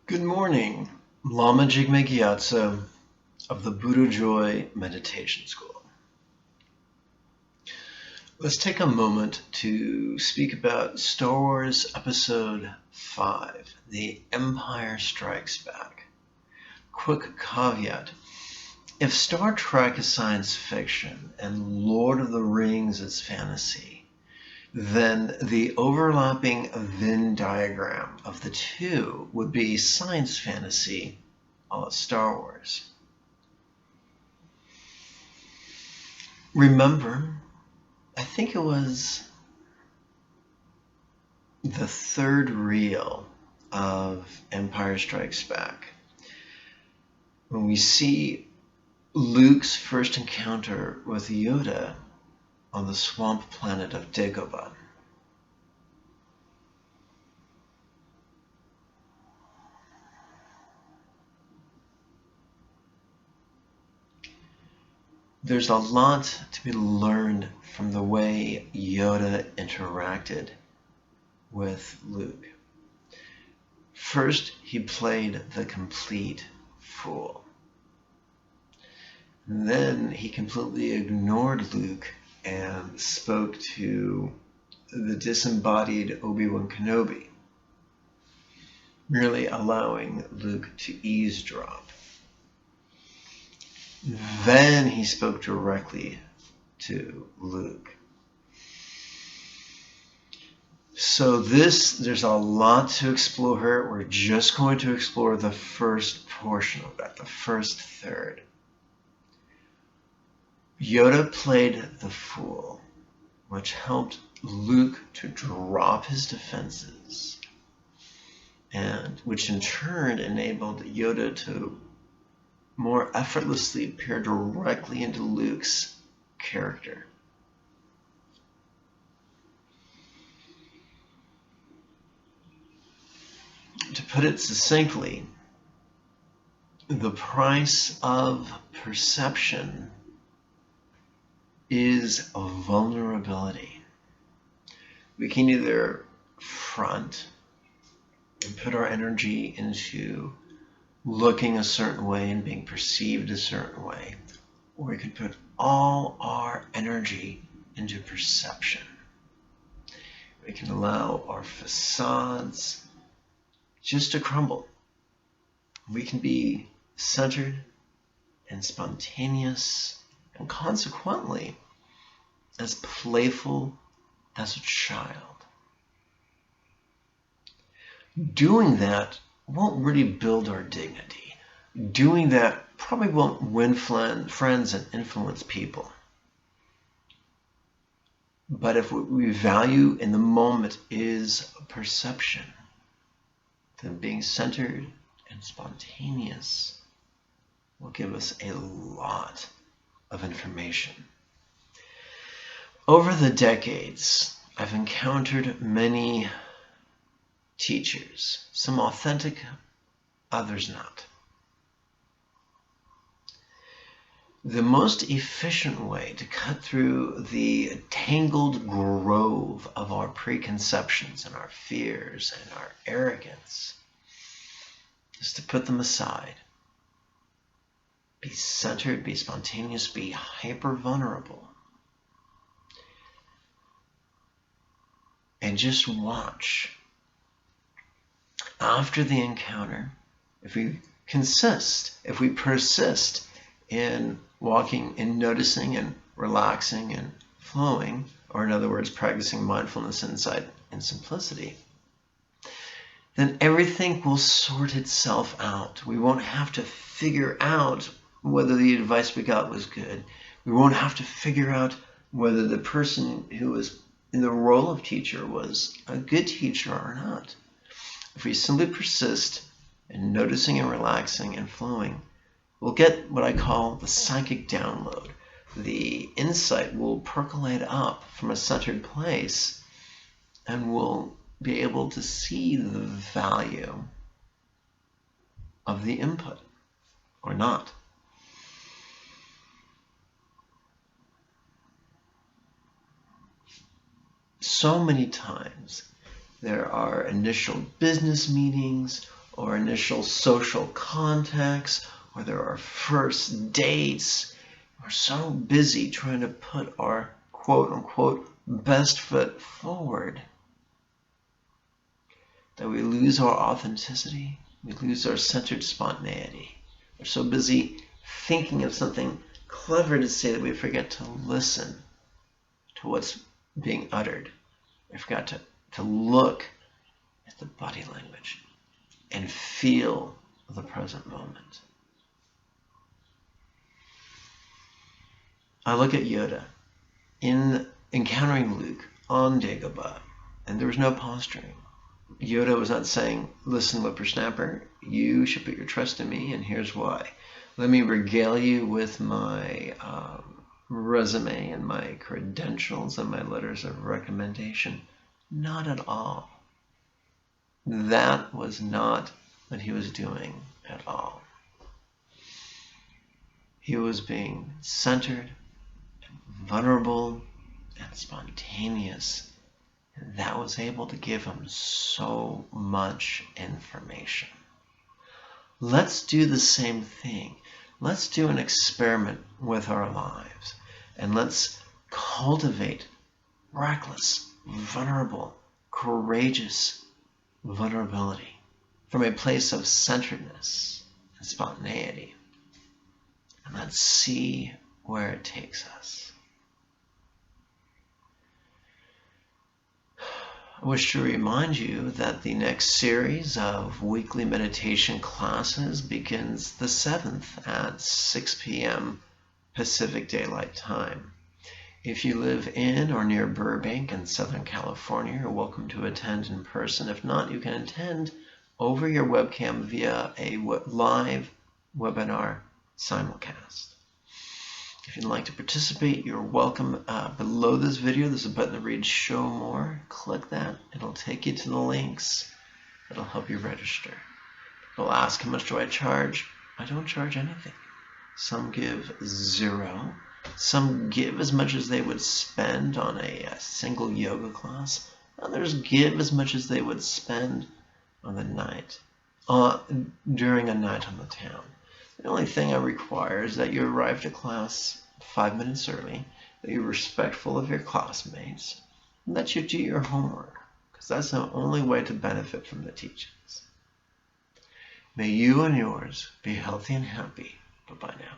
Good morning, Lama Jigme Gyatso of the Buddha Joy Meditation School. Let's take a moment to speak about Star Wars Episode 5, The Empire Strikes Back. Quick caveat. If Star Trek is science fiction and Lord of the Rings is fantasy, then the overlapping Venn diagram of the two would be science fantasy a la Star Wars. Remember, I think it was the third reel of Empire Strikes Back when we see Luke's first encounter with Yoda on the swamp planet of Dagobah. There's a lot to be learned from the way Yoda interacted with Luke. First, he played the complete fool. Then he completely ignored Luke and spoke to the disembodied Obi-Wan Kenobi, merely allowing Luke to eavesdrop. Then he spoke directly to Luke. So there's a lot to explore here. We're just going to explore the first portion of that, the first third. Yoda played the fool, which helped Luke to drop his defenses, and which in turn enabled Yoda to more effortlessly peer directly into Luke's character. To put it succinctly, the price of perception is a vulnerability. We can either front and put our energy into looking a certain way and being perceived a certain way, or we could put all our energy into perception. We can allow our facades just to crumble. We can be centered and spontaneous and consequently as playful as a child. Doing that won't really build our dignity. Doing that probably won't win friends and influence people. But if what we value in the moment is perception, then being centered and spontaneous will give us a lot of information. Over the decades, I've encountered many teachers, some authentic, others not. The most efficient way to cut through the tangled grove of our preconceptions and our fears and our arrogance is to put them aside. Be centered, be spontaneous, be hyper vulnerable. And just watch. After the encounter, if we persist in walking and noticing and relaxing and flowing, or in other words, practicing mindfulness, insight, and simplicity, then everything will sort itself out. We won't have to figure out whether the advice we got was good. We won't have to figure out whether the person who was in the role of teacher was a good teacher or not. If we simply persist in noticing and relaxing and flowing, we'll get what I call the psychic download. The insight will percolate up from a centered place, and we'll be able to see the value of the input or not. So many times there are initial business meetings or initial social contacts, or there are first dates. We're so busy trying to put our quote-unquote best foot forward that we lose our authenticity, we lose our centered spontaneity. We're so busy thinking of something clever to say that we forget to listen to what's being uttered. We forgot to look at the body language and feel the present moment. I look at Yoda in encountering Luke on Dagobah, and there was no posturing. Yoda was not saying, listen, whippersnapper, you should put your trust in me, and here's why. Let me regale you with my resume and my credentials and my letters of recommendation. Not at all. That was not what he was doing at all. He was being centered and vulnerable and spontaneous. And that was able to give him so much information. Let's do the same thing. Let's do an experiment with our lives. And let's cultivate reckless, vulnerable, courageous vulnerability from a place of centeredness and spontaneity. And let's see where it takes us. I wish to remind you that the next series of weekly meditation classes begins the 7th at 6 p.m. Pacific Daylight Time. If you live in or near Burbank in Southern California, you're welcome to attend in person. If not, you can attend over your webcam via a live webinar simulcast. If you'd like to participate, you're welcome. Below this video, there's a button that reads Show More. Click that. It'll take you to the links. It'll help you register. People ask, how much do I charge? I don't charge anything. Some give $0. Some give as much as they would spend on a single yoga class. Others give as much as they would spend on the night, during a night on the town. The only thing I require is that you arrive to class 5 minutes early, that you're respectful of your classmates, and that you do your homework, because that's the only way to benefit from the teachings. May you and yours be healthy and happy. Bye-bye now.